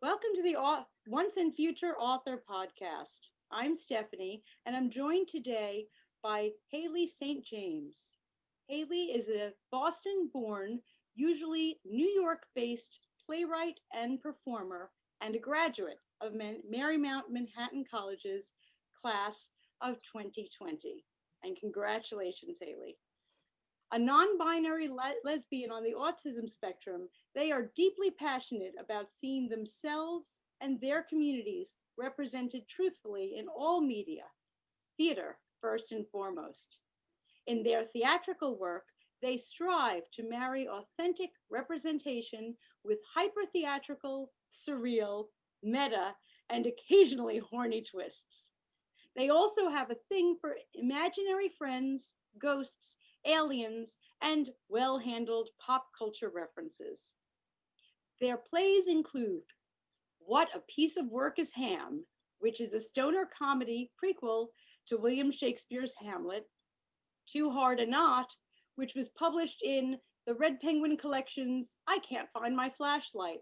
Welcome to the Once and Future Author podcast. I'm Stephanie, and I'm joined today by Hayley St. James. Hayley is a Boston born, usually New York based playwright and performer, and a graduate of Marymount Manhattan College's class of 2020. And congratulations, Hayley. A non-binary lesbian on the autism spectrum, they are deeply passionate about seeing themselves and their communities represented truthfully in all media, theater first and foremost. In their theatrical work, they strive to marry authentic representation with hyper-theatrical, surreal, meta, and occasionally horny twists. They also have a thing for imaginary friends, ghosts, aliens, and well handled pop culture references. Their plays include What a Piece of Work is Ham, which is a stoner comedy prequel to William Shakespeare's Hamlet, Too Hard a Knot, which was published in the Red Penguin Collection's I Can't Find My Flashlight.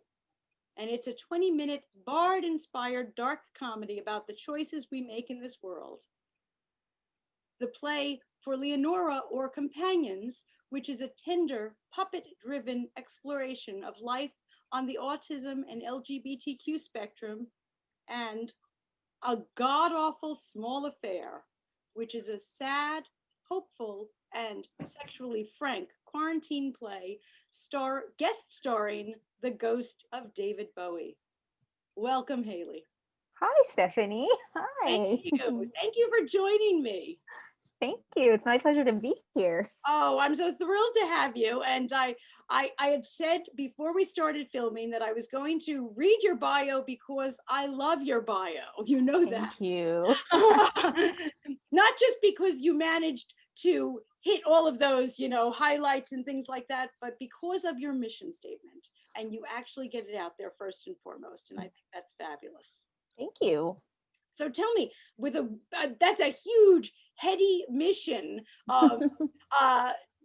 And it's a 20-minute bard inspired dark comedy about the choices we make in this world. The play For Leonora or Companions, which is a tender, puppet driven exploration of life on the autism and LGBTQ spectrum, and A God Awful Small Affair, which is a sad, hopeful, and sexually frank quarantine play guest starring the ghost of David Bowie. Welcome, Hayley. Hi, Stephanie. Thank Hi. you. Thank you for joining me. Thank you. It's my pleasure to be here. Oh, I'm so thrilled to have you. And I had said before we started filming that I was going to read your bio because I love your bio. You know that. Thank you. Not just because you managed to hit all of those, highlights and things like that, but because of your mission statement. And you actually get it out there first and foremost. And I think that's fabulous. Thank you. So tell me, that's a huge, heady mission of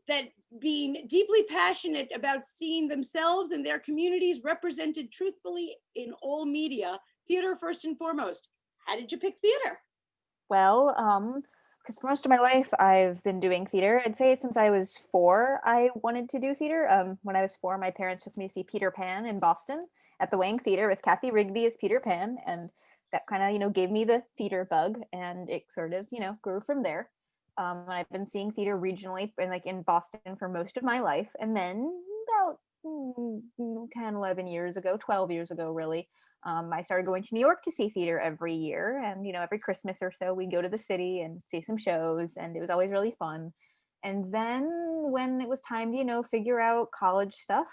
that being deeply passionate about seeing themselves and their communities represented truthfully in all media, theater first and foremost. How did you pick theater? Well, because for most of my life I've been doing theater. I'd say since I was 4, I wanted to do theater. When I was 4, my parents took me to see Peter Pan in Boston at the Wang Theater with Kathy Rigby as Peter Pan, and that kind of, gave me the theater bug, and it sort of, grew from there. I've been seeing theater regionally and like in Boston for most of my life. And then about 10, 11 years ago, 12 years ago, really, I started going to New York to see theater every year. And, every Christmas or so, we'd go to the city and see some shows, and it was always really fun. And then when it was time to, figure out college stuff,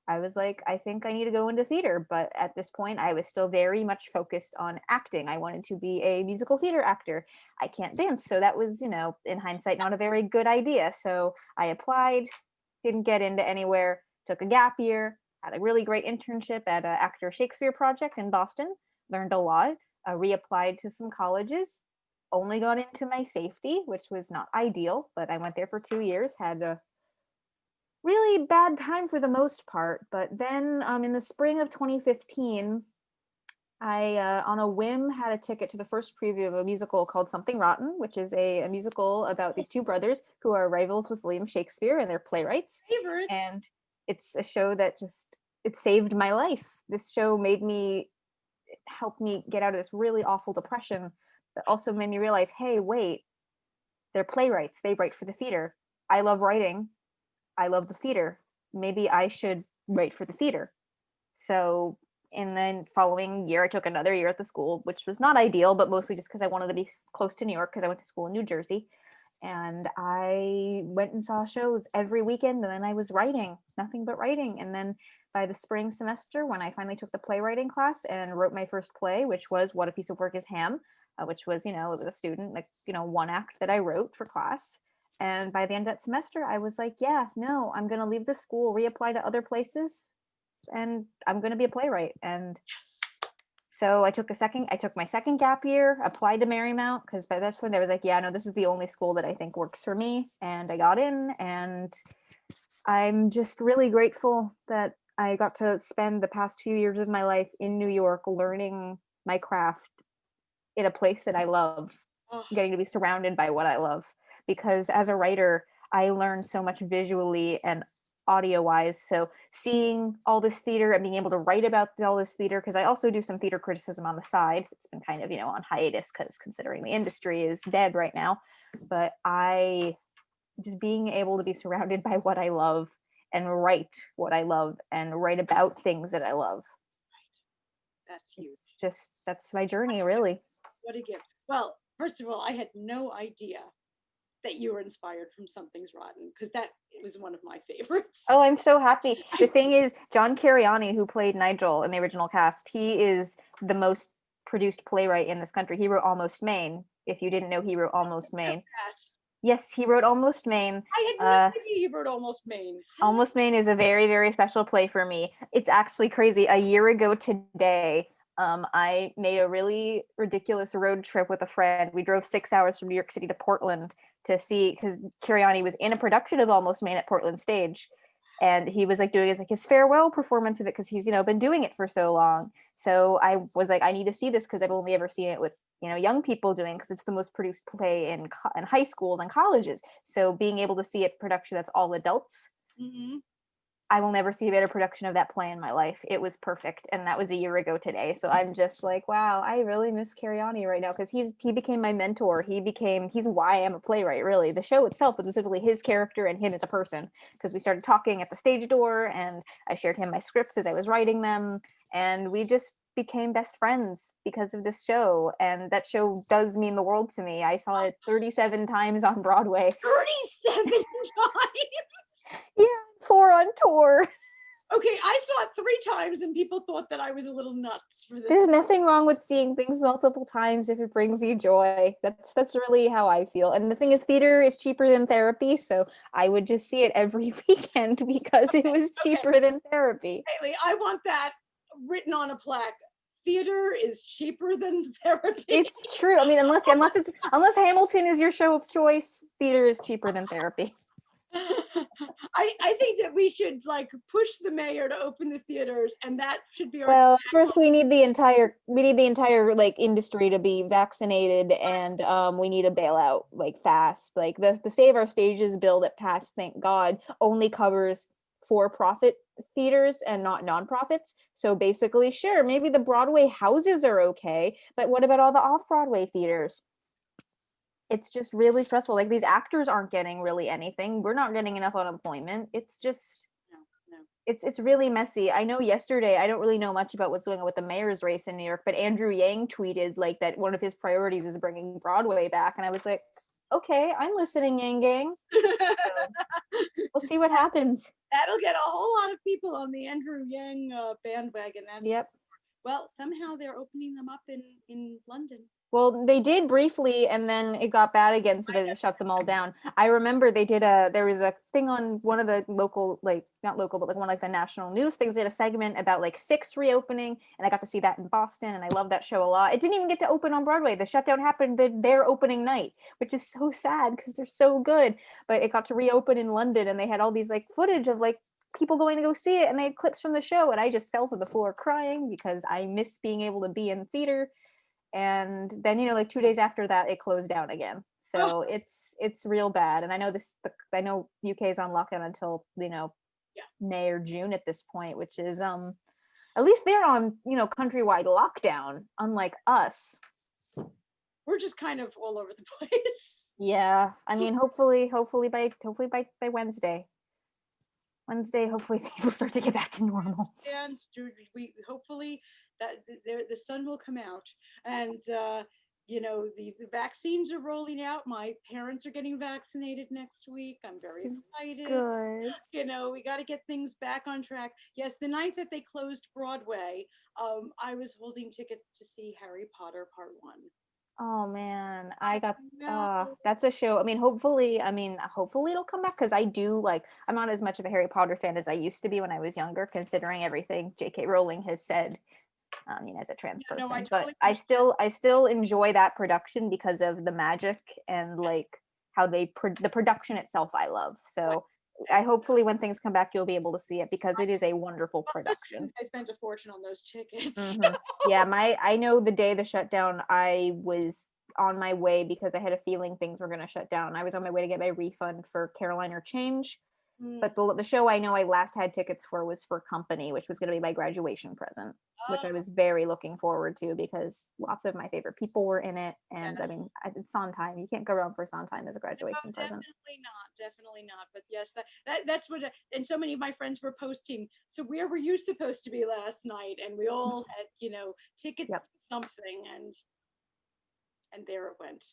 I was like, I think I need to go into theater. But at this point, I was still very much focused on acting. I wanted to be a musical theater actor. I can't dance. So that was, in hindsight, not a very good idea. So I applied, didn't get into anywhere, took a gap year, had a really great internship at an Actor Shakespeare project in Boston, learned a lot, reapplied to some colleges, only got into my safety, which was not ideal, but I went there for 2 years, had a really bad time for the most part. But then in the spring of 2015, I, on a whim, had a ticket to the first preview of a musical called Something Rotten, which is a musical about these two brothers who are rivals with William Shakespeare, and they're playwrights. Favorite. And it's a show that it saved my life. This show helped me get out of this really awful depression, but also made me realize, hey, wait, they're playwrights. They write for the theater. I love writing. I love the theater. Maybe I should write for the theater. So in the following year, I took another year at the school, which was not ideal, but mostly just because I wanted to be close to New York, because I went to school in New Jersey. And I went and saw shows every weekend, and then I was writing, nothing but writing. And then by the spring semester, when I finally took the playwriting class and wrote my first play, which was What a Piece of Work is Ham, which was, it was a student, one act that I wrote for class. And by the end of that semester, I was like, yeah, no, I'm going to leave the school, reapply to other places, and I'm going to be a playwright. And so I took my second gap year, applied to Marymount, because by that point I was like, yeah, no, this is the only school that I think works for me. And I got in, and I'm just really grateful that I got to spend the past few years of my life in New York learning my craft in a place that I love, Oh, getting to be surrounded by what I love. Because as a writer, I learned so much visually and audio wise. So seeing all this theater and being able to write about all this theater, because I also do some theater criticism on the side. It's been kind of, on hiatus because considering the industry is dead right now. But I just being able to be surrounded by what I love and write what I love and write about things that I love. that's huge. It's just that's my journey, really. What a gift. Well, first of all, I had no idea that you were inspired from Something's Rotten because that was one of my favorites. Oh, I'm so happy. The thing is, John Cariani, who played Nigel in the original cast, he is the most produced playwright in this country. He wrote Almost Maine. If you didn't know, he wrote Almost Maine. Yes, he wrote Almost Maine. I had no idea you wrote Almost Maine. Almost Maine is a very, very special play for me. It's actually crazy. A year ago today, I made a really ridiculous road trip with a friend. We drove 6 hours from New York City to Portland to see, because Cariani was in a production of Almost Maine at Portland Stage. And he was like doing his farewell performance of it because he's, been doing it for so long. So I was like, I need to see this because I've only ever seen it with young people doing, because it's the most produced play in high schools and colleges. So being able to see a production that's all adults, I will never see a better production of that play in my life. It was perfect, and that was a year ago today. So I'm just like, wow, I really miss Cariani right now because he became my mentor. He's why I'm a playwright. Really, the show itself was specifically his character and him as a person, because we started talking at the stage door, and I shared him my scripts as I was writing them, and we just became best friends because of this show. And that show does mean the world to me. I saw it 37 times on Broadway. 37 times. Yeah, 4 on tour. Okay, I saw it 3 times and people thought that I was a little nuts for this. There's nothing wrong with seeing things multiple times if it brings you joy. That's really how I feel. And the thing is, theater is cheaper than therapy, so I would just see it every weekend because it was cheaper than therapy. Hayley, I want that written on a plaque. Theater is cheaper than therapy. It's true. I mean, unless Hamilton is your show of choice, theater is cheaper than therapy. I think that we should push the mayor to open the theaters, and that should be our. Well, first we need the entire industry to be vaccinated, and we need a bailout fast. The Save Our Stages bill that passed, thank God, only covers for-profit theaters and not nonprofits. So basically, sure, maybe the Broadway houses are okay, but what about all the off-Broadway theaters? It's just really stressful. These actors aren't getting really anything. We're not getting enough unemployment. It's just No. it's really messy. I know yesterday, I don't really know much about what's going on with the mayor's race in New York, but Andrew Yang tweeted that one of his priorities is bringing Broadway back, and I was like, okay, I'm listening, Yang Gang. So, we'll see what happens. That'll get a whole lot of people on the Andrew Yang bandwagon. Yep. Well, somehow they're opening them up in London. Well, they did briefly, and then it got bad again, so they just shut them all down. I remember there was a thing on one of the local, not local, but one of the national news things. They had a segment about Six reopening, and I got to see that in Boston, and I love that show a lot. It didn't even get to open on Broadway. The shutdown happened their opening night, which is so sad because they're so good. But it got to reopen in London, and they had all these footage of people going to go see it, and they had clips from the show, and I just fell to the floor crying because I miss being able to be in theater. And then 2 days after that it closed down again, so it's real bad. And I know I know UK is on lockdown until May or June at this point, which is at least they're on countrywide lockdown, unlike us. We're just kind of all over the place. Yeah, I mean, hopefully by Wednesday, hopefully things will start to get back to normal. And we hopefully that the sun will come out, and the vaccines are rolling out. My parents are getting vaccinated next week. I'm very excited. Good. We got to get things back on track. Yes, the night that they closed Broadway, I was holding tickets to see Harry Potter Part 1. Oh man, that's a show. I mean, hopefully it'll come back, because I do I'm not as much of a Harry Potter fan as I used to be when I was younger, considering everything J.K. Rowling has said, as a trans person. But I still enjoy that production because of the magic and how the production itself I love. So I hopefully when things come back, you'll be able to see it because it is a wonderful production. I spent a fortune on those tickets. Yeah, I know the day the shutdown, I was on my way because I had a feeling things were going to shut down. I was on my way to get my refund for Caroline or Change. But the show I know I last had tickets for was for Company, which was going to be my graduation present, which I was very looking forward to because lots of my favorite people were in it. And I Yes. mean, it's Sondheim. You can't go wrong for Sondheim as a graduation present. Definitely not. But yes, that's what. And so many of my friends were posting. So where were you supposed to be last night? And we all had, tickets Yep. to something, and there it went.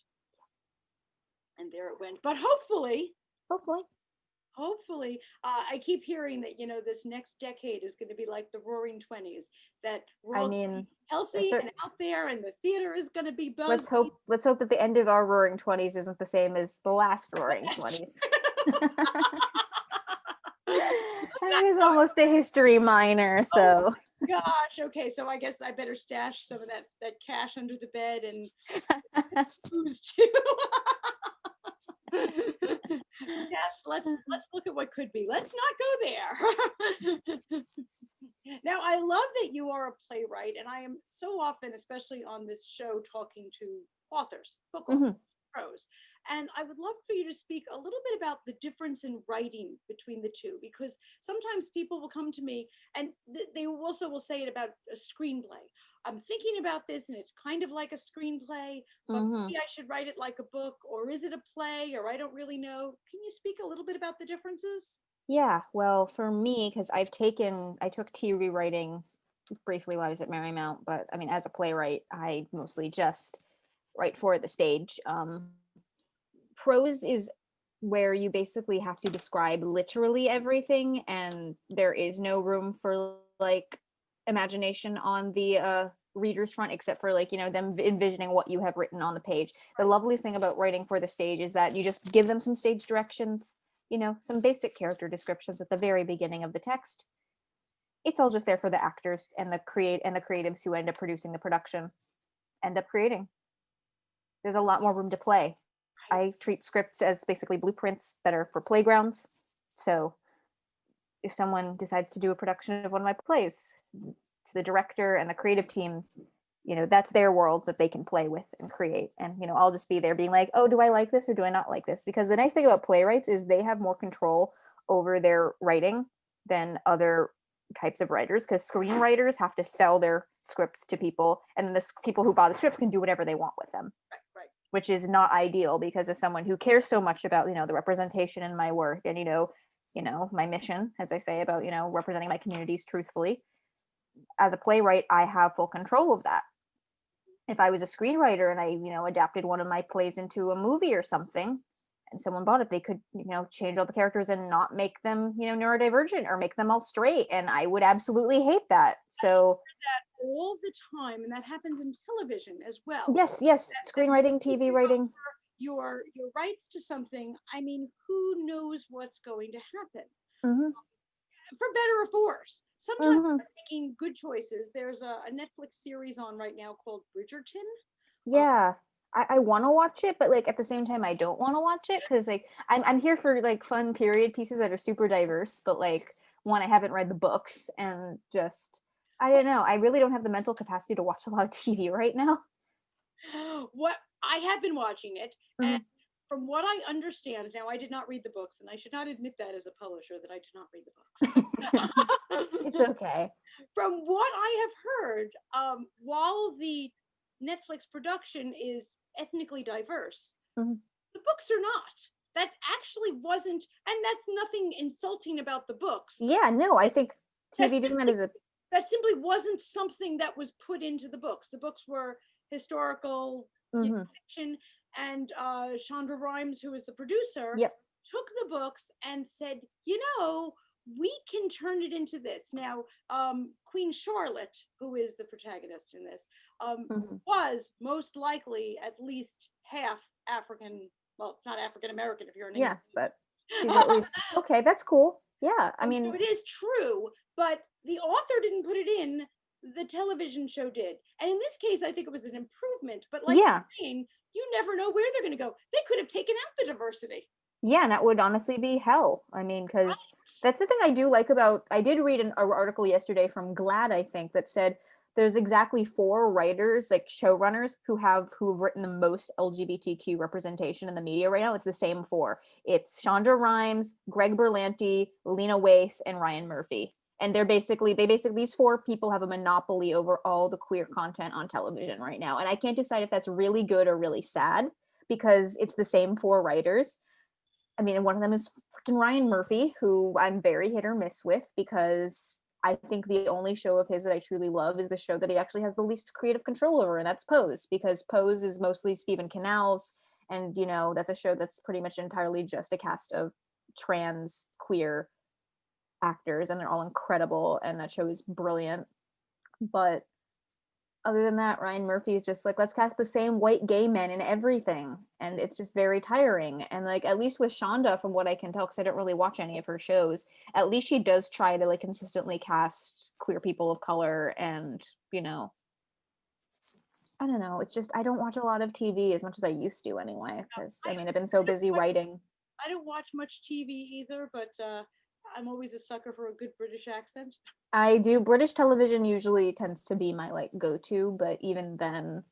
And there it went. But hopefully, Hopefully. I keep hearing that this next decade is going to be like the Roaring '20s. That we're I all mean, healthy and out there, and the theater is going to be buzzed. let's hope that the end of our Roaring 20s isn't the same as the last Roaring 20s. That is almost a history minor, so. Oh gosh, okay, so I guess I better stash some of that cash under the bed and booze too. Yes, let's look at what could be. Let's not go there. Now, I love that you are a playwright, and I am so often, especially on this show, talking to authors, book authors, prose. And I would love for you to speak a little bit about the difference in writing between the two, because sometimes people will come to me and they also will say it about a screenplay. I'm thinking about this and it's kind of like a screenplay, but maybe I should write it like a book, or is it a play, or I don't really know. Can you speak a little bit about the differences? Yeah, well, for me, because I took tea rewriting briefly while I was at Marymount, but I mean, as a playwright, I mostly just write for the stage. Prose is where you basically have to describe literally everything, and there is no room for like imagination on the reader's front, except for like them envisioning what you have written on the page. The lovely thing about writing for the stage is that you just give them some stage directions, some basic character descriptions at the very beginning of the text. It's all just there for the actors and the creatives who end up producing the production end up creating. There's a lot more room to play. I treat scripts as basically blueprints that are for playgrounds. So if someone decides to do a production of one of my plays, it's the director and the creative teams, that's their world that they can play with and create. And, I'll just be there being like, oh, do I like this or do I not like this? Because the nice thing about playwrights is they have more control over their writing than other types of writers, because screenwriters have to sell their scripts to people, and the people who buy the scripts can do whatever they want with them. Right. Which is not ideal because as someone who cares so much about, the representation in my work and, my mission, as I say, about, representing my communities truthfully, as a playwright, I have full control of that. If I was a screenwriter and I, adapted one of my plays into a movie or something, and someone bought it, they could, change all the characters and not make them, neurodivergent or make them all straight. And I would absolutely hate that. So that all the time, and that happens in television as well. Yes. Screenwriting, TV writing. Your rights to something, I mean, who knows what's going to happen? For better or for worse. Sometimes they're making good choices. There's a Netflix series on right now called Bridgerton. Yeah. I want to watch it, but like at the same time, I don't want to watch it because like I'm here for like fun period pieces that are super diverse, but like one, I haven't read the books, and just I don't know. I really don't have the mental capacity to watch a lot of TV right now. What I have been watching it, and from what I understand, now I did not read the books, and I should not admit that as a publisher that I did not read the books. It's okay. From what I have heard, while the Netflix production is ethnically diverse, the books are not. That actually wasn't, and that's nothing insulting about the books. Yeah, no, I think TV doing that is that simply wasn't something that was put into the books. The books were historical fiction, and Chandra Rhimes, who is the producer, took the books and said, we can turn it into this. Now, Queen Charlotte, who is the protagonist in this, was most likely at least half African. Well, it's not African American if you're an English. But she's at least okay. That's cool. Yeah, I mean, so it is true, but the author didn't put it in. The television show did, and in this case, I think it was an improvement. But like you're saying, you never know where they're going to go. They could have taken out the diversity. Yeah, and that would honestly be hell. I mean, because Right. that's the thing I do like about. I did read an article yesterday from GLAAD, I think, that said there's exactly 4 writers, like showrunners, who've written the most LGBTQ representation in the media right now. It's the same 4. It's Shonda Rhimes, Greg Berlanti, Lena Waithe, and Ryan Murphy. And they basically these 4 people have a monopoly over all the queer content on television right now. And I can't decide if that's really good or really sad because it's the same 4 writers. I mean, one of them is freaking Ryan Murphy, who I'm very hit or miss with because I think the only show of his that I truly love is the show that he actually has the least creative control over, and that's Pose, because Pose is mostly Stephen Canals, and that's a show that's pretty much entirely just a cast of trans queer actors, and they're all incredible, and that show is brilliant. But other than that, Ryan Murphy is just like, let's cast the same white gay men in everything. And it's just very tiring. And like, at least with Shonda, from what I can tell, because I don't really watch any of her shows, at least she does try to like consistently cast queer people of color. And, I don't know. It's just, I don't watch a lot of TV as much as I used to anyway. Because I mean, I've been so busy writing. I don't watch much TV either, but I'm always a sucker for a good British accent. I do. British television usually tends to be my like go-to, but even then,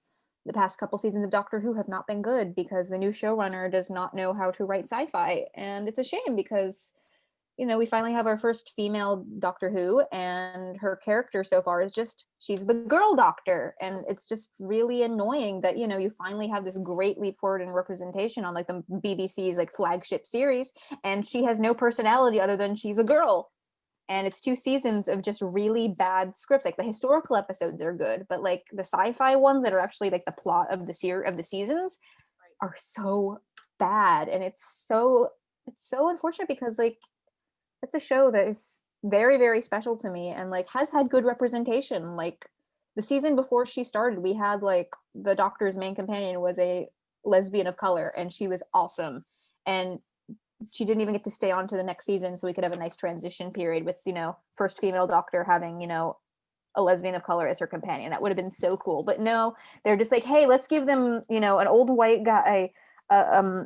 the past couple seasons of Doctor Who have not been good because the new showrunner does not know how to write sci-fi, and it's a shame because we finally have our first female Doctor Who, and her character so far is just she's the girl doctor, and it's just really annoying that you finally have this great leap forward in representation on like the BBC's like flagship series, and she has no personality other than she's a girl, and it's 2 seasons of just really bad scripts. Like the historical episodes are good, but like the sci-fi ones that are actually like the plot of the seasons Right. are so bad, and it's so unfortunate because like it's a show that is very very special to me and like has had good representation. Like the season before she started, we had like the Doctor's main companion was a lesbian of color, and she was awesome, and she didn't even get to stay on to the next season so we could have a nice transition period with first female Doctor having a lesbian of color as her companion. That would have been so cool, but no, they're just like, hey, let's give them an old white guy, uh,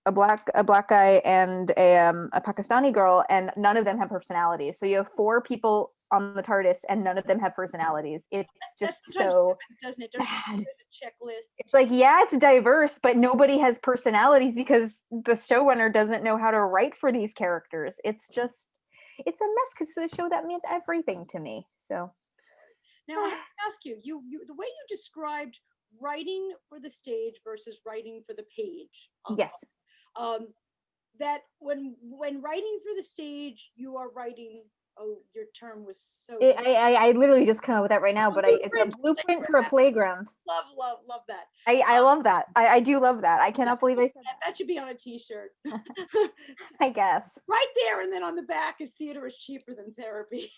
a black guy, and a Pakistani girl, and none of them have personalities. So you have 4 people on the TARDIS and none of them have personalities. It's That just sometimes so happens, doesn't it? bad. There's a checklist. It's like, yeah, it's diverse, but nobody has personalities because the showrunner doesn't know how to write for these characters. It's a mess because it's a show that meant everything to me. So Now I have to ask you, you the way you described writing for the stage versus writing for the page, I'll call yes, it, that when writing for the stage, you are writing. Oh, your term was so I literally just come up with that right now, but it's a blueprint. blueprint for a playground. Love, love, love that. I love that. I do love that. I cannot believe I said That should be on a T-shirt. I guess. Right there, and then on the back is theater is cheaper than therapy.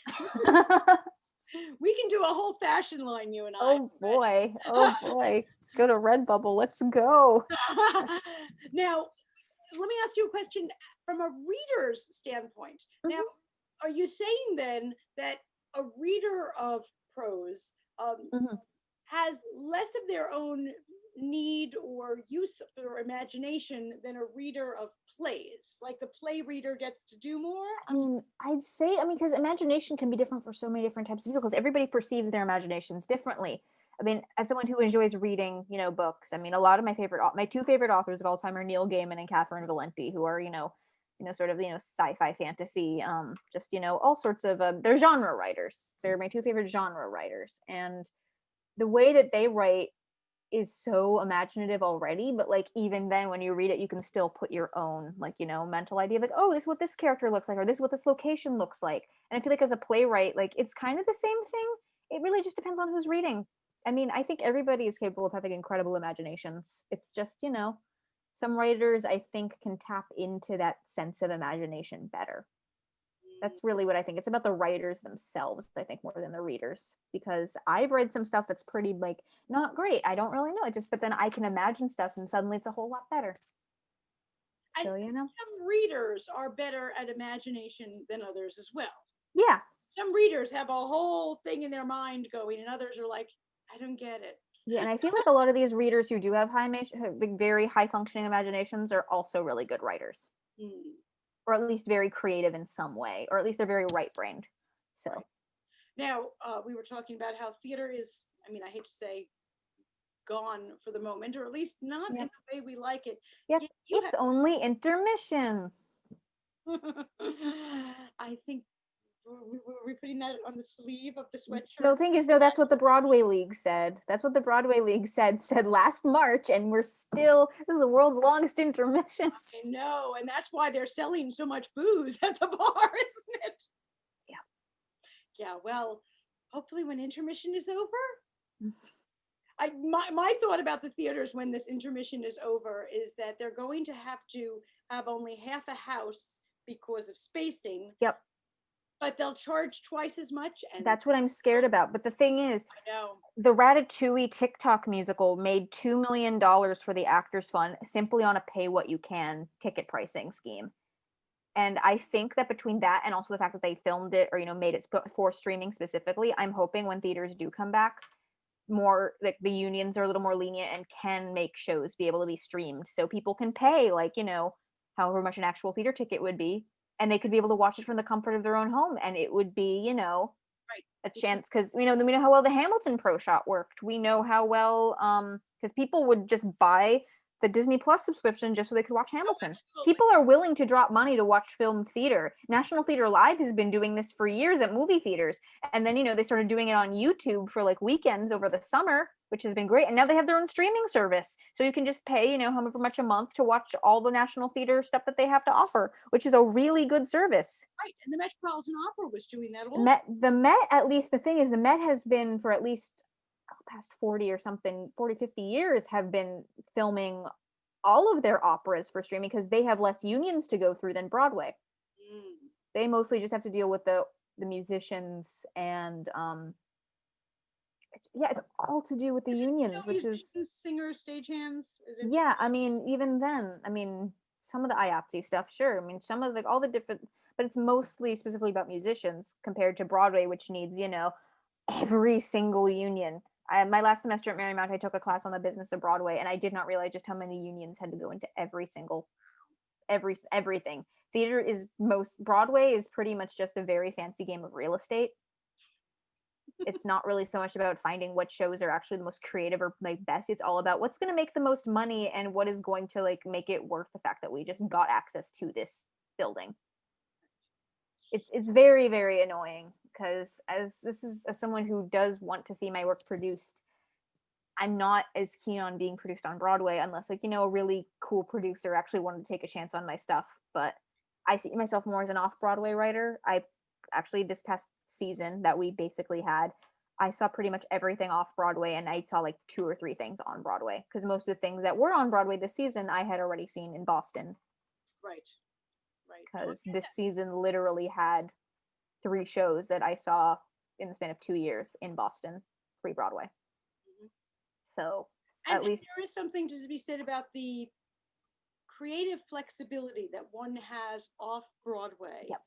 We can do a whole fashion line, you and I. Oh boy. Oh boy. Go to Redbubble. Let's go. Now, let me ask you a question from a reader's standpoint. Now, Mhm, are you saying then that a reader of prose mhm. has less of their own need or use or imagination than a reader of plays? Like the play reader gets to do more? I mean, because imagination can be different for so many different types of people because everybody perceives their imaginations differently. I mean, as someone who enjoys reading, books, I mean, a lot of my 2 favorite authors of all time are Neil Gaiman and Catherine Valenti, who are, sort of, sci-fi fantasy, just, all sorts of, they're genre writers. They're my 2 favorite genre writers. And the way that they write is so imaginative already, but like even then when you read it you can still put your own like mental idea of like, oh, this is what this character looks like, or this is what this location looks like. And I feel like as a playwright, like it's kind of the same thing. It really just depends on who's reading. I mean, I think everybody is capable of having incredible imaginations. It's just some writers I think can tap into that sense of imagination better. That's really what I think. It's about the writers themselves, I think, more than the readers. Because I've read some stuff that's pretty like not great. I don't really know it just, but then I can imagine stuff and suddenly it's a whole lot better. And So some readers are better at imagination than others as well. yeah. Some readers have a whole thing in their mind going, and others are like, I don't get it. Yeah, and I feel like a lot of these readers who do have like very high functioning imaginations are also really good writers, Mm, or at least very creative in some way, or at least they're very right brained. So right. Now, we were talking about how theater is, I mean, I hate to say gone for the moment, or at least not in yep, the way we like it. yep. Yet you It's only intermission. have, I think, were we putting that on the sleeve of the The sweatshirt? thing is, no, that's what the Broadway League said. That's what the Broadway League said last March, and we're still, this is the world's longest intermission. I know, and that's why they're selling so much booze at the bar, isn't it? Yeah. Yeah, well, hopefully when intermission is over, my thought about the theaters when this intermission is over is that they're going to have only half a house because of spacing, Yep. but they'll charge twice as much. And That's what I'm scared about. But the thing is, I know, the Ratatouille TikTok musical made $2 million for the Actors Fund simply on a pay what you can ticket pricing scheme. And I think that between that and also the fact that they filmed it or made it for streaming specifically, I'm hoping when theaters do come back, more like the unions are a little more lenient and can make shows be able to be streamed so people can pay like however much an actual theater ticket would be, and they could be able to watch it from the comfort of their own home, and it would be right? a chance because we know how well the Hamilton Pro Shot worked. We know how well because people would just buy the Disney Plus subscription just so they could watch Oh, Hamilton. absolutely. People are willing to drop money to watch film theater. National Theater Live has been doing this for years at movie theaters. And then, they started doing it on YouTube for like weekends over the summer, which has been great. And now they have their own streaming service. So you can just pay, however much a month to watch all the National Theater stuff that they have to offer, which is a really good service. Right, and the Metropolitan Opera was doing that The also. Met, the Met, at least the thing is, the Met has been for at least past 40 or something, 40, 50 years, have been filming all of their operas for streaming because they have less unions to go through than Broadway. Mm. They mostly just have to deal with the musicians and it's all to do with the Is it still unions, which is musicians, singers, stagehands? Is it? yeah. I mean, even then, some of the IATSE stuff, sure. I mean, some of all the different, but it's mostly specifically about musicians compared to Broadway, which needs every single union. My last semester at Marymount, I took a class on the business of Broadway, and I did not realize just how many unions had to go into everything. Theater is Broadway is pretty much just a very fancy game of real estate. It's not really so much about finding what shows are actually the most creative or like best. It's all about what's going to make the most money and what is going to like make it worth the fact that we just got access to this building. It's very, very annoying because as someone who does want to see my work produced, I'm not as keen on being produced on Broadway unless like a really cool producer actually wanted to take a chance on my stuff. But I see myself more as an off-Broadway writer. I actually this past season that we basically had, I saw pretty much everything off Broadway, and I saw like 2 or 3 things on Broadway because most of the things that were on Broadway this season I had already seen in Boston. Right, right. Because Okay. this season literally had 3 shows that I saw in the span of 2 years in Boston pre-Broadway. Mhm. So And at least there is something to be said about the creative flexibility that one has off Broadway. Yep.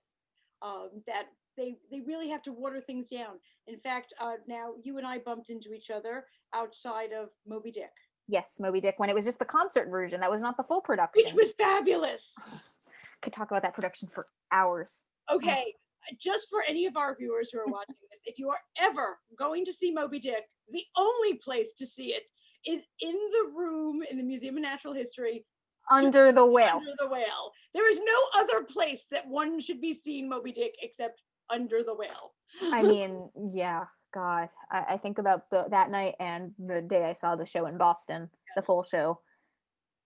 That they really have to water things down. In fact, now you and I bumped into each other outside of Moby Dick, yes, Moby Dick, when it was just the concert version, that was not the full which production. was fabulous. Could talk about that production for hours. Okay, just for any of our viewers who are watching this, if you are ever going to see Moby Dick, the only place to see it is in the room in the Museum of Natural History Under the whale. Under the whale. There is no other place that one should be seeing Moby Dick except under the whale. I mean, yeah, God. I think about that night and the day I saw the show in Boston, the Yes. full show.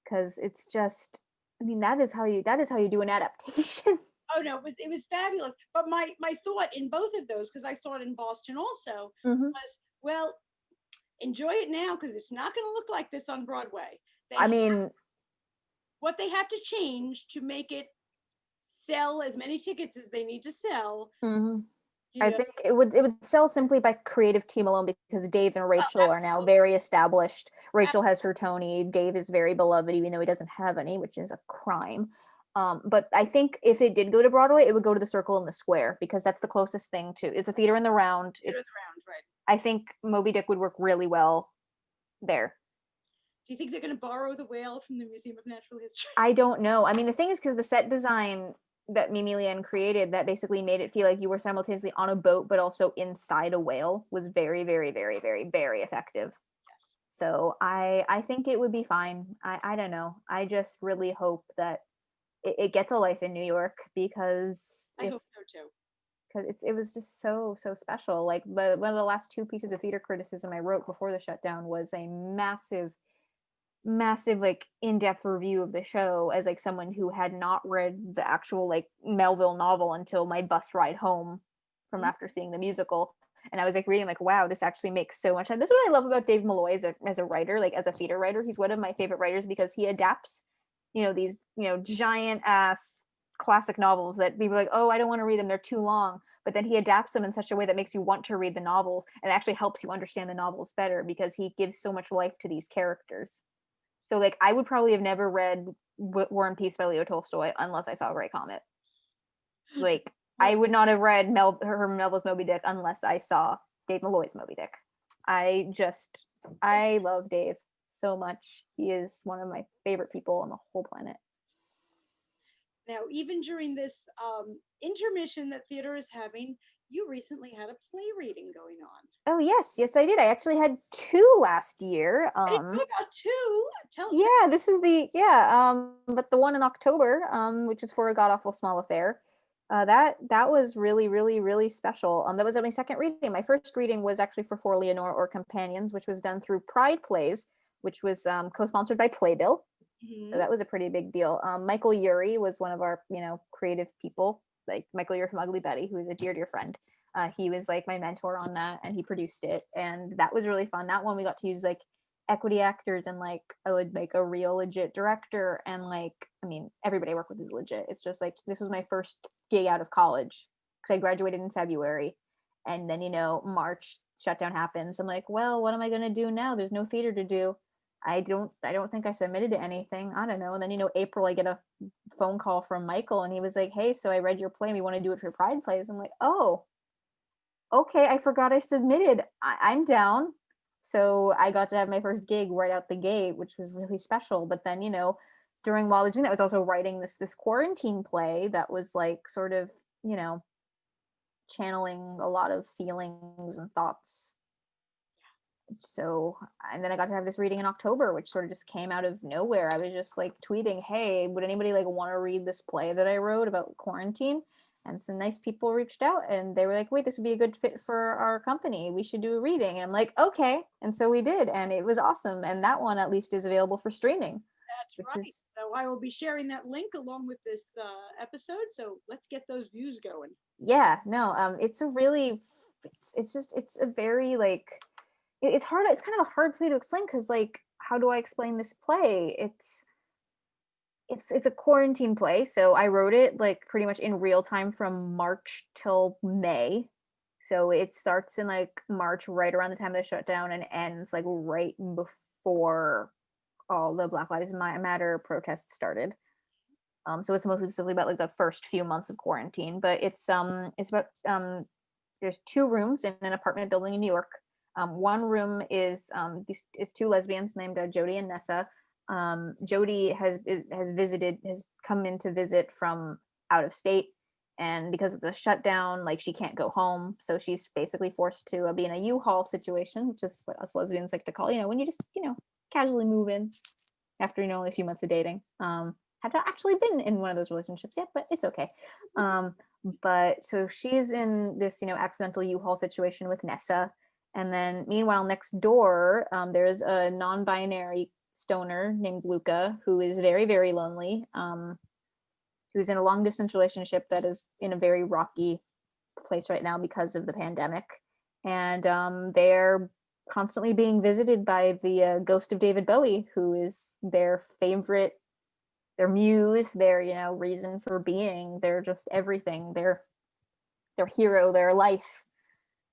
Because it's just, that is how you do an adaptation. Oh no, it was fabulous. But my thought in both of those, because I saw it in Boston also, Mhm. was, well, enjoy it now because it's not going to look like this on Broadway. I mean, What they have to change to make it sell as many tickets as they need to sell. mhm. You I know, think it would sell simply by creative team alone because Dave and Rachel are now absolutely. very established. Rachel has her Tony. Dave is very beloved, even though he doesn't have any, which is a crime. But I think if it did go to Broadway, it would go to the Circle in the Square because that's the closest thing to. It's a theater in the round. Theater It's. the round, right? I think Moby Dick would work really well there. Do you think they're going to borrow the whale from the Museum of Natural History? I don't know. I mean, the thing is, because the set design that Mimi Leanne created that basically made it feel like you were simultaneously on a boat but also inside a whale was very, very, very, very, very effective. Yes. So I think it would be fine. I don't know. I just really hope that it gets a life in New York, because I hope so too. because it was just so special. Like one of the last two pieces of theater criticism I wrote before the shutdown was a massive like in-depth review of the show, as like someone who had not read the actual like Melville novel until my bus ride home from Mhm. after seeing the musical. And I was like reading, like, wow, this actually makes so much sense. That's what I love about Dave Malloy as a writer, like as a theater writer. He's one of my favorite writers because he adapts, these, giant ass classic novels that people are like, oh, I don't want to read them, they're too long. But then he adapts them in such a way that makes you want to read the novels and actually helps you understand the novels better, because he gives so much life to these characters. So like I would probably have never read War and Peace by Leo Tolstoy unless I saw Grey Comet. Like I would not have read Melville's Moby Dick unless I saw Dave Malloy's Moby Dick. I love Dave so much. He is one of my favorite people on the whole planet. Now, even during this intermission that theater is having, you recently had a play reading going on. Oh yes, I did. I actually had two last year. I didn't know about two. Yeah, this is but the one in October, which was for A God Awful Small Affair. That was really, really, really special. That was my second reading. My first reading was actually for Leonora or Companions, which was done through Pride Plays, which was co-sponsored by Playbill. Mm-hmm. So that was a pretty big deal. Michael Urie was one of our, creative people, like Michael Urie from Ugly Betty, who is a dear friend. He was like my mentor on that, and he produced it, and that was really fun. That one we got to use like equity actors and like a real legit director, and like I mean everybody I work with is legit. It's just like this was my first gig out of college because I graduated in February, and then March shutdown happens. I'm like, well, what am I gonna do now? There's no theater to do. I don't think I submitted to anything. I don't know. And then April I get a phone call from Michael, and he was like, hey, so I read your play, we want to do it for Pride Plays. I'm like, oh, okay, I forgot I submitted. I'm down. So I got to have my first gig right out the gate, which was really special. But then, while I was doing that, I was also writing this quarantine play that was like sort of, channeling a lot of feelings and thoughts. So, and then I got to have this reading in October, which sort of just came out of nowhere. I was just like tweeting, hey, would anybody like want to read this play that I wrote about quarantine? And some nice people reached out, and they were like, wait, this would be a good fit for our company. We should do a reading. And I'm like, okay. And so we did, and it was awesome. And that one at least is available for streaming. That's right. So I will be sharing that link along with this episode. So let's get those views going. Yeah, no, it's a really, it's a very like, it's hard. It's kind of a hard play to explain because like, how do I explain this play? It's a quarantine play, so I wrote it like pretty much in real time from March till May. So it starts in like March, right around the time of the shutdown, and ends like right before all the Black Lives Matter protests started. So it's mostly specifically about like the first few months of quarantine, but it's about there's two rooms in an apartment building in New York. One room is these two lesbians named Jody and Nessa. Jody has come in to visit from out of state, and because of the shutdown, like she can't go home, so she's basically forced to be in a U-Haul situation, which is what us lesbians like to call, when you just casually move in after only a few months of dating. Have not actually been in one of those relationships yet, but it's okay. But so she's in this accidental U-Haul situation with Nessa, and then meanwhile next door there's a non-binary stoner named Luca, who is very, very lonely, who's in a long distance relationship that is in a very rocky place right now because of the pandemic. And they're constantly being visited by the ghost of David Bowie, who is their favorite, their muse, their reason for being. They're just everything. They're their hero, their life,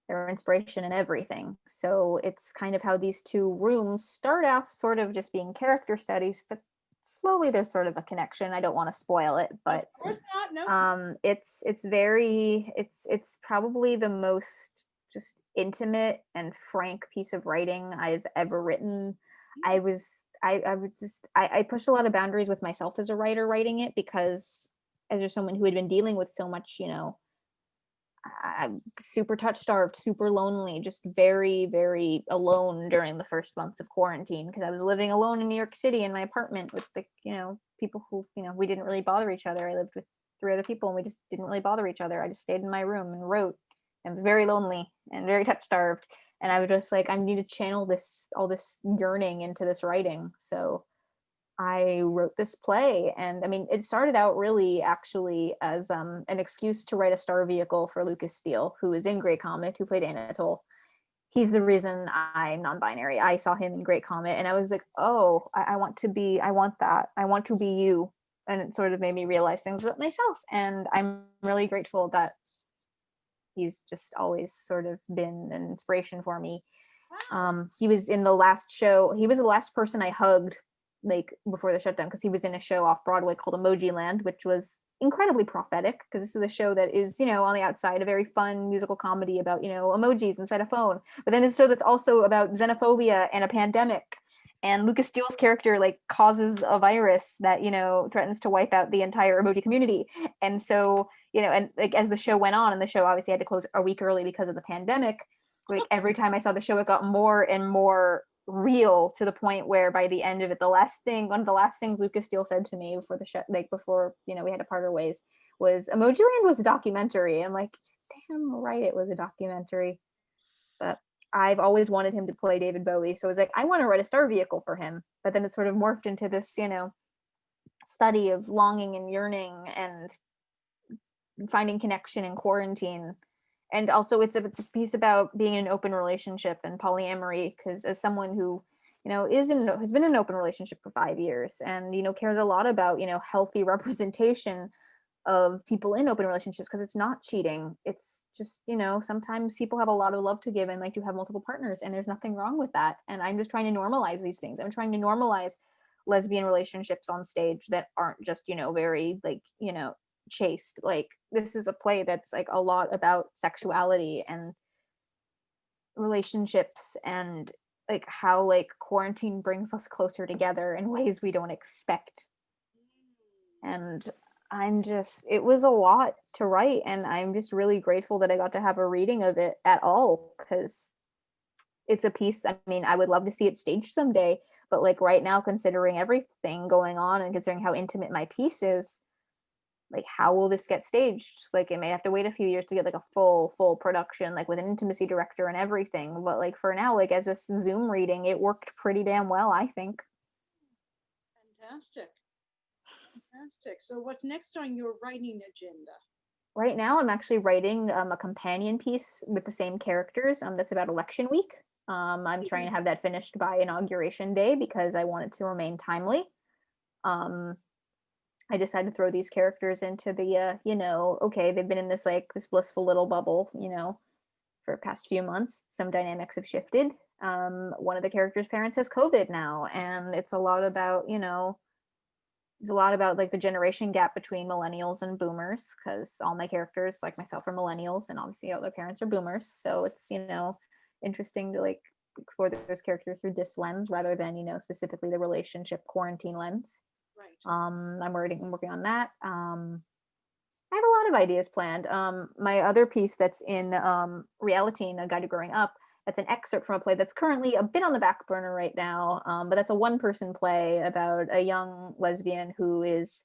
their inspiration, and everything. So it's kind of how these two rooms start off sort of just being character studies, but slowly there's sort of a connection. I don't want to spoil it, but of course not. No. it's very, it's probably the most just intimate and frank piece of writing I've ever written. I pushed a lot of boundaries with myself as a writer writing it, because as just someone who had been dealing with so much, I'm super touch starved, super lonely, just very, very alone during the first months of quarantine, because I was living alone in New York City in my apartment with people who, we didn't really bother each other. I lived with 3 other people and we just didn't really bother each other. I just stayed in my room and wrote, and was very lonely and very touch starved. And I was just like, I need to channel all this yearning into this writing. So I wrote this play, and I mean, it started out really actually as an excuse to write a star vehicle for Lucas Steele, who is in Great Comet, who played Anatole. He's the reason I'm non-binary. I saw him in Great Comet, and I was like, oh, I want that. I want to be you. And it sort of made me realize things about myself. And I'm really grateful that he's just always sort of been an inspiration for me. He was in the last show. He was the last person I hugged, like, before the shutdown, because he was in a show off Broadway called Emoji Land, which was incredibly prophetic, because this is a show that is, on the outside, a very fun musical comedy about, emojis inside a phone. But then it's a show that's also about xenophobia and a pandemic. And Lucas Steele's character, like, causes a virus that, threatens to wipe out the entire emoji community. And so, and like, as the show went on, and the show obviously had to close a week early because of the pandemic, like, every time I saw the show, it got more and more real, to the point where by the end of it, one of the last things Lucas Steele said to me before the show, like, before, we had to part our ways, was Emoji Land was a documentary. I'm like, damn right, it was a documentary. But I've always wanted him to play David Bowie, so I was like, I want to write a star vehicle for him. But then it sort of morphed into this, study of longing and yearning and finding connection in quarantine. And also it's a piece about being in an open relationship and polyamory, because as someone who has been in an open relationship for 5 years, and cares a lot about healthy representation of people in open relationships, because it's not cheating. It's just, sometimes people have a lot of love to give and like to have multiple partners, and there's nothing wrong with that. And I'm just trying to normalize these things. I'm trying to normalize lesbian relationships on stage that aren't just very like chaste. Like, this is a play that's like a lot about sexuality and relationships, and like how like quarantine brings us closer together in ways we don't expect. And it was a lot to write, and I'm just really grateful that I got to have a reading of it at all, because it's a piece, I mean, I would love to see it staged someday, but like right now, considering everything going on and considering how intimate my piece is, like, how will this get staged? Like, it may have to wait a few years to get like a full production, like with an intimacy director and everything. But like for now, like as a Zoom reading, it worked pretty damn well, I think. Fantastic. So what's next on your writing agenda? Right now, I'm actually writing a companion piece with the same characters. That's about election week. I'm trying to have that finished by Inauguration Day, because I want it to remain timely. I decided to throw these characters into the, okay, they've been in this like this blissful little bubble, for the past few months. Some dynamics have shifted. One of the characters' parents has COVID now, and it's a lot about, it's a lot about like the generation gap between millennials and boomers, because all my characters, like myself, are millennials, and obviously all their parents are boomers. So it's, interesting to like explore those characters through this lens rather than, specifically the relationship quarantine lens. Right. I'm working on that. I have a lot of ideas planned. My other piece that's in Reality, A Guide to Growing Up, that's an excerpt from a play that's currently a bit on the back burner right now, but that's a one-person play about a young lesbian who is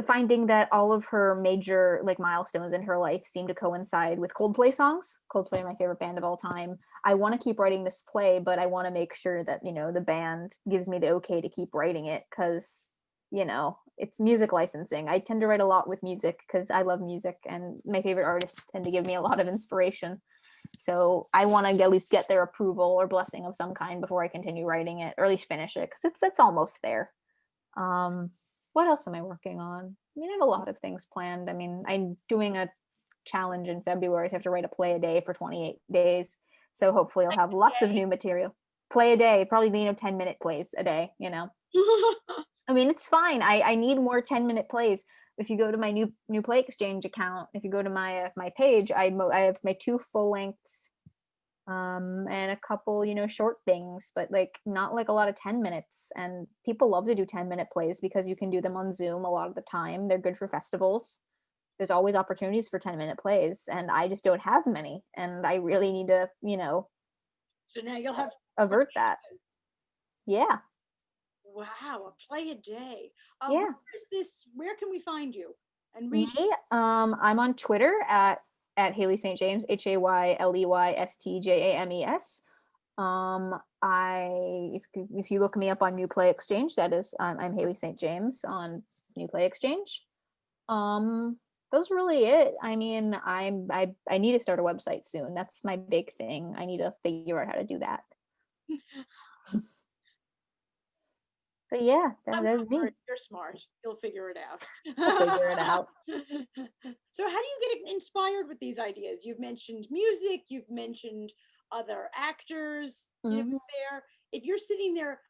finding that all of her major like milestones in her life seem to coincide with Coldplay songs. Coldplay are my favorite band of all time. I want to keep writing this play, but I want to make sure that the band gives me the okay to keep writing it, because it's music licensing. I tend to write a lot with music because I love music, and my favorite artists tend to give me a lot of inspiration. So I want to at least get their approval or blessing of some kind before I continue writing it, or at least finish it, because it's almost there. What else am I working on? I mean, I have a lot of things planned. I mean, I'm doing a challenge in February to have to write a play a day for 28 days. So hopefully I'll have lots of new material. Play a day, probably 10-minute plays a day, I mean, it's fine. I need more 10-minute plays. If you go to my new Play Exchange account, if you go to my my page, I have my 2 full lengths and a couple, short things, but like not like a lot of 10 minutes. And people love to do 10-minute plays because you can do them on Zoom a lot of the time. They're good for festivals. There's always opportunities for 10-minute plays, and I just don't have many. And I really need to, So now you'll have avert that. Yeah. wow, a play a day. Yeah. Where is this? Where can we find you and Me, read? I'm on Twitter at Hayley St. James, HAYLEYSTJAMES. If you look me up on New Play Exchange, that is I'm Hayley St. James on New Play Exchange. That's really it. I mean, I need to start a website soon. That's my big thing. I need to figure out how to do that. But yeah, that's me. You're smart. You'll figure it out. I'll figure it out. So how do you get inspired with these ideas? You've mentioned music, you've mentioned other actors, Mhm. there. If you're sitting there,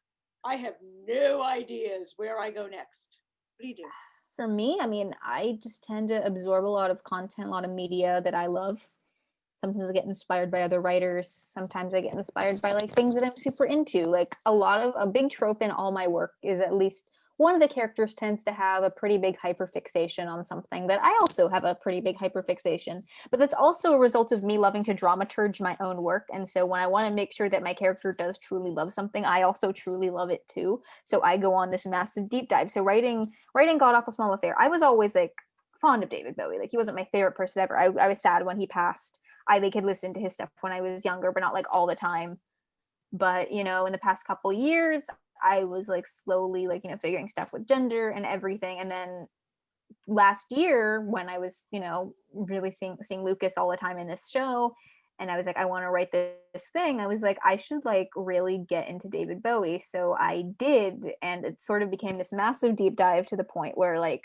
I have no ideas where I go next. What do you do? For me, I mean, I just tend to absorb a lot of content, a lot of media that I love. Sometimes I get inspired by other writers. Sometimes I get inspired by like things that I'm super into. Like a big trope in all my work is at least one of the characters tends to have a pretty big hyperfixation on something that I also have a pretty big hyperfixation. But that's also a result of me loving to dramaturge my own work. And so when I want to make sure that my character does truly love something, I also truly love it too. So I go on this massive deep dive. So writing God Awful Small Affair, I was always like fond of David Bowie. Like he wasn't my favorite person ever. I was sad when he passed. I like had listened to his stuff when I was younger, but not like all the time. But in the past couple years, I was like slowly like figuring stuff with gender and everything. And then last year, when I was really seeing Lucas all the time in this show, and I was like, I want to write this thing. I was like, I should like really get into David Bowie. So I did, and it sort of became this massive deep dive to the point where like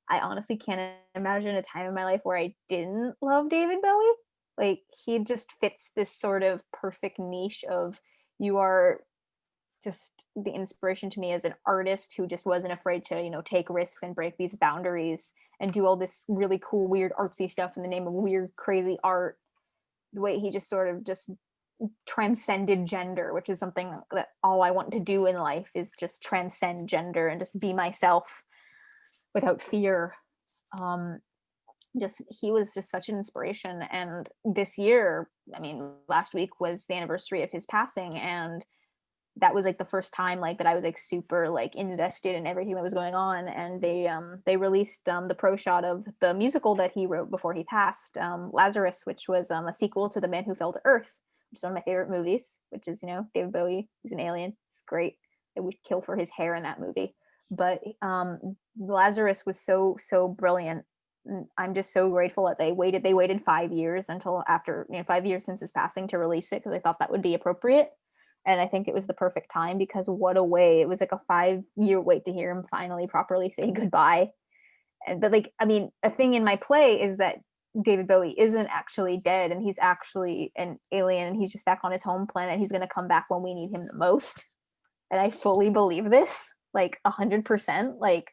I honestly can't imagine a time in my life where I didn't love David Bowie. Like he just fits this sort of perfect niche of you are just the inspiration to me as an artist who just wasn't afraid to take risks and break these boundaries and do all this really cool weird artsy stuff in the name of weird crazy art. The way he just sort of just transcended gender, which is something that all I want to do in life is just transcend gender and just be myself without fear. um just he was just such an inspiration. And this year, I mean, last week was the anniversary of his passing, and that was like the first time like that I was like super like invested in everything that was going on. And they released the pro shot of the musical that he wrote before he passed, Lazarus, which was a sequel to The Man Who Fell to Earth, which is one of my favorite movies, which is David Bowie, he's an alien, it's great. I would kill for his hair in that movie. But Lazarus was so brilliant. I'm just so grateful that they waited 5 years until after 5 years since his passing to release it, because I thought that would be appropriate. And I think it was the perfect time, because what a way. It was like a 5-year wait to hear him finally properly say goodbye. But like, I mean, a thing in my play is that David Bowie isn't actually dead, and he's actually an alien, and he's just back on his home planet. He's going to come back when we need him the most. And I fully believe this, like 100%. Like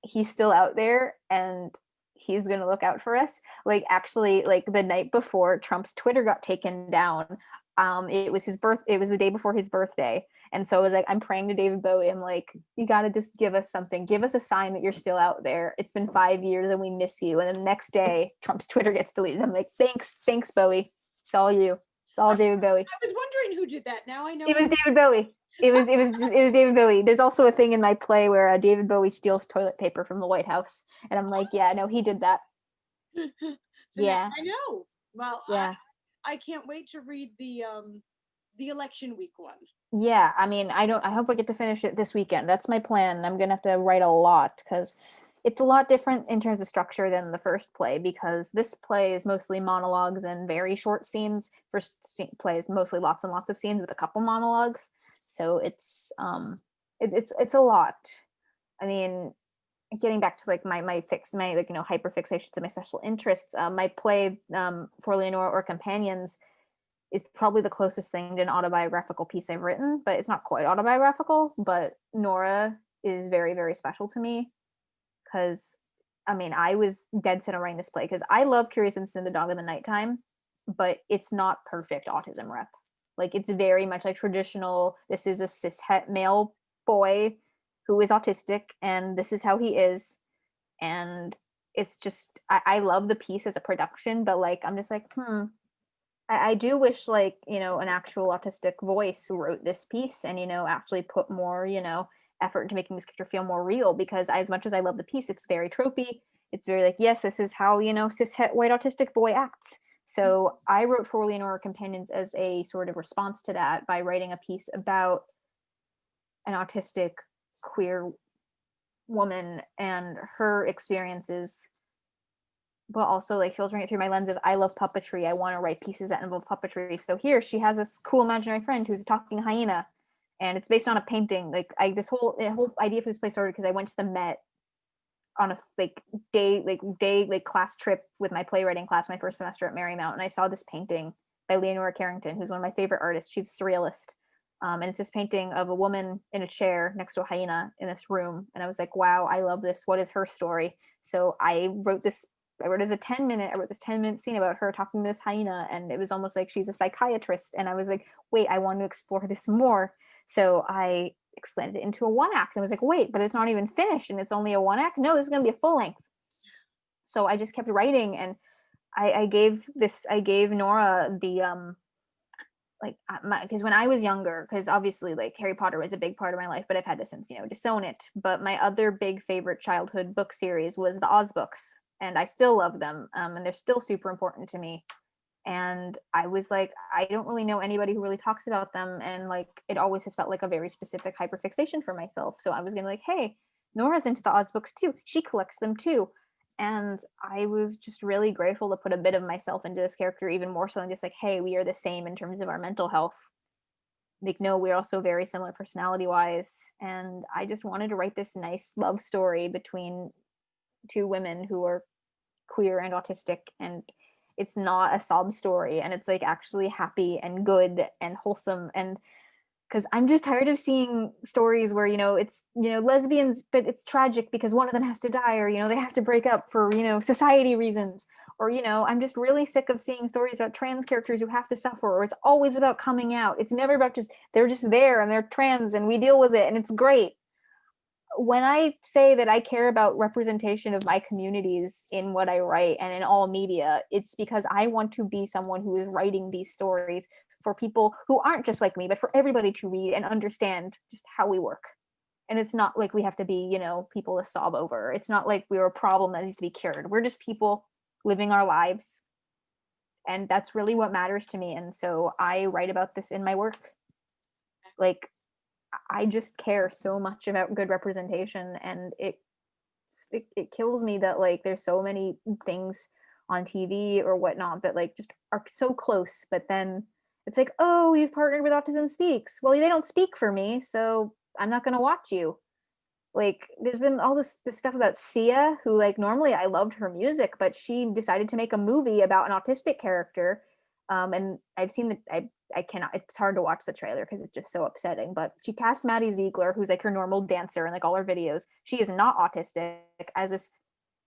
he's still out there, and he's going to look out for us. Like actually, like the night before Trump's Twitter got taken down, it was the day before his birthday. And so I was like, I'm praying to David Bowie. I'm like, you got to just give us something, give us a sign that you're still out there. It's been 5 years and we miss you. And then the next day Trump's Twitter gets deleted. I'm like, thanks Bowie, it's all you, it's all David Bowie. I was wondering who did that. Now I know. It was David Bowie. It was David Bowie. There's also a thing in my play where David Bowie steals toilet paper from the White House, and I'm like, yeah, no, he did that. So Yeah. I know. Well, Yeah. I can't wait to read the election week one. Yeah, I mean, I hope I get to finish it this weekend. That's my plan. I'm gonna have to write a lot, because it's a lot different in terms of structure than the first play, because this play is mostly monologues and very short scenes. First play is mostly lots and lots of scenes with a couple monologues. So it's a lot. I mean, getting back to like my like hyper fixations and my special interests, my play for Leonora or Companions is probably the closest thing to an autobiographical piece I've written, but it's not quite autobiographical. But Nora is very, very special to me, because I mean, I was dead set on writing this play because I love Curious Incident of the Dog in the Nighttime. but it's not perfect autism rep. Like it's very much like traditional, this is a cishet male boy who is autistic and this is how he is. And it's just I love the piece as a production, but like I'm just like, I do wish like, an actual autistic voice wrote this piece and, actually put more, effort into making this character feel more real, because as much as I love the piece, it's very tropey. It's very like, yes, this is how, cishet white autistic boy acts. So I wrote for Leonora Companions as a sort of response to that by writing a piece about an autistic queer woman and her experiences, but also like filtering it through my lens of I love puppetry. I want to write pieces that involve puppetry. So here she has this cool imaginary friend who's a talking hyena, and it's based on a painting. Like this whole idea for this play started because I went to the Met on a day class trip with my playwriting class my first semester at Marymount, and I saw this painting by Leonora Carrington, who's one of my favorite artists. She's a surrealist. And it's this painting of a woman in a chair next to a hyena in this room. And I was like, wow, I love this. What is her story? So I wrote this I wrote this 10-minute scene about her talking to this hyena, and it was almost like she's a psychiatrist. And I was like, wait, I want to explore this more. So I expanded it into a 1-act. And I was like, wait, but it's not even finished and it's only a 1-act. No, this is going to be a full length. So I just kept writing, and I gave Nora the because when I was younger, because obviously like Harry Potter was a big part of my life, but I've had this since Disown It. But my other big favorite childhood book series was the Oz books, and I still love them, and they're still super important to me. And I was like, I don't really know anybody who really talks about them, and like it always has felt like a very specific hyperfixation for myself. So I was gonna like, hey, Nora's into the Oz books too. She collects them too. And I was just really grateful to put a bit of myself into this character, even more so than just like, hey, we are the same in terms of our mental health. Like, no, we're also very similar personality wise. And I just wanted to write this nice love story between two women who are queer and autistic. And it's not a sob story, and it's like actually happy and good and wholesome. And because I'm just tired of seeing stories where it's lesbians, but it's tragic because one of them has to die, or they have to break up for society reasons, or I'm just really sick of seeing stories about trans characters who have to suffer, or it's always about coming out. It's never about just they're just there and they're trans and we deal with it and it's great. When I say that I care about representation of my communities in what I write and in all media, it's because I want to be someone who is writing these stories for people who aren't just like me, but for everybody to read and understand just how we work. And it's not like we have to be, people to sob over. It's not like we're a problem that needs to be cured. We're just people living our lives. And that's really what matters to me. And so I write about this in my work. Like, I just care so much about good representation, and it kills me that like there's so many things on TV or whatnot that like just are so close, but then it's like, oh, you've partnered with Autism Speaks. Well, they don't speak for me, so I'm not gonna watch you. Like there's been all this stuff about Sia, who like normally I loved her music, but she decided to make a movie about an autistic character. And I've seen that I cannot, it's hard to watch the trailer because it's just so upsetting. But she cast Maddie Ziegler, who's like her normal dancer in like all her videos. She is not autistic, as this,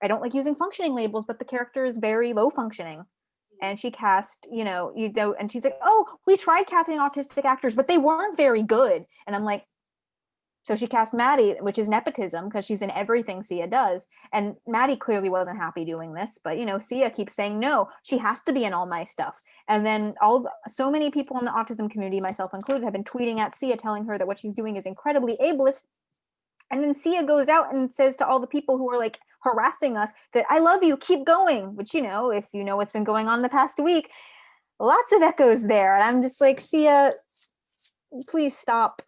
I don't like using functioning labels, but the character is very low functioning. And she cast, and she's like, oh, we tried casting autistic actors, but they weren't very good. And I'm like, so she cast Maddie, which is nepotism because she's in everything Sia does. And Maddie clearly wasn't happy doing this, but Sia keeps saying no, she has to be in all my stuff. And then so many people in the autism community, myself included, have been tweeting at Sia telling her that what she's doing is incredibly ableist. And then Sia goes out and says to all the people who are like harassing us that I love you, keep going. Which, if you know what's been going on the past week, lots of echoes there. And I'm just like, Sia, please stop.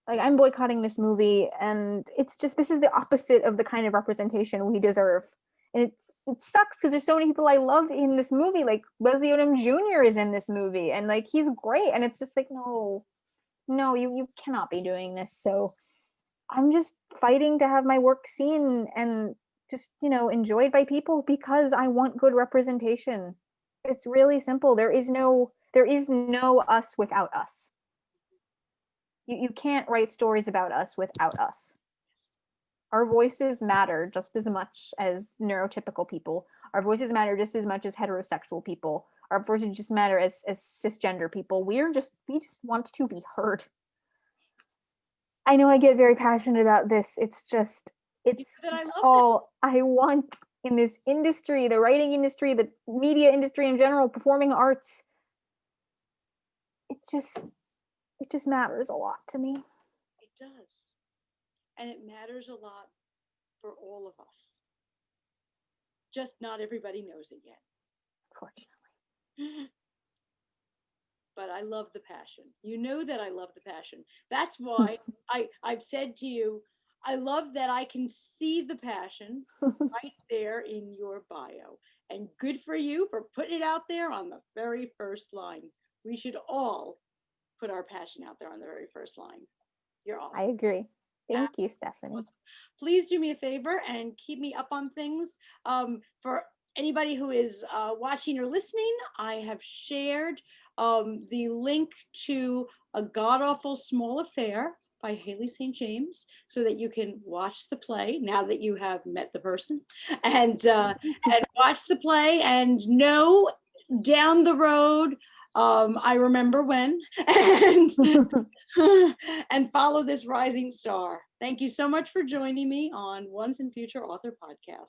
Like, I'm boycotting this movie, and it's just, this is the opposite of the kind of representation we deserve. And it sucks because there's so many people I love in this movie. Like Leslie Odom Jr. is in this movie, and like he's great. And it's just like, no, you cannot be doing this. So I'm just fighting to have my work seen and just enjoyed by people because I want good representation. It's really simple. There is no us without us. You can't write stories about us without us. our voices matter just as much as neurotypical people. Our voices matter just as much as heterosexual people. Our voices just matter as cisgender people. We just want to be heard. I know I get very passionate about this. It's all I want in this industry, the writing industry, the media industry in general, performing arts. It just matters a lot to me. It does. And it matters a lot for all of us. Just not everybody knows it yet. Fortunately. But I love the passion. You know that I love the passion. That's why I've said to you, I love that I can see the passion right there in your bio. And good for you for putting it out there on the very first line. We should all put our passion out there on the very first line. You're awesome. I agree. Thank you, Stephanie. Awesome. Please do me a favor and keep me up on things. For anybody who is watching or listening, I have shared the link to A God Awful Small Affair by Hayley St. James, so that you can watch the play now that you have met the person, and watch the play and know down the road. I remember when, and and follow this rising star. Thank you so much for joining me on Once and Future Author Podcast.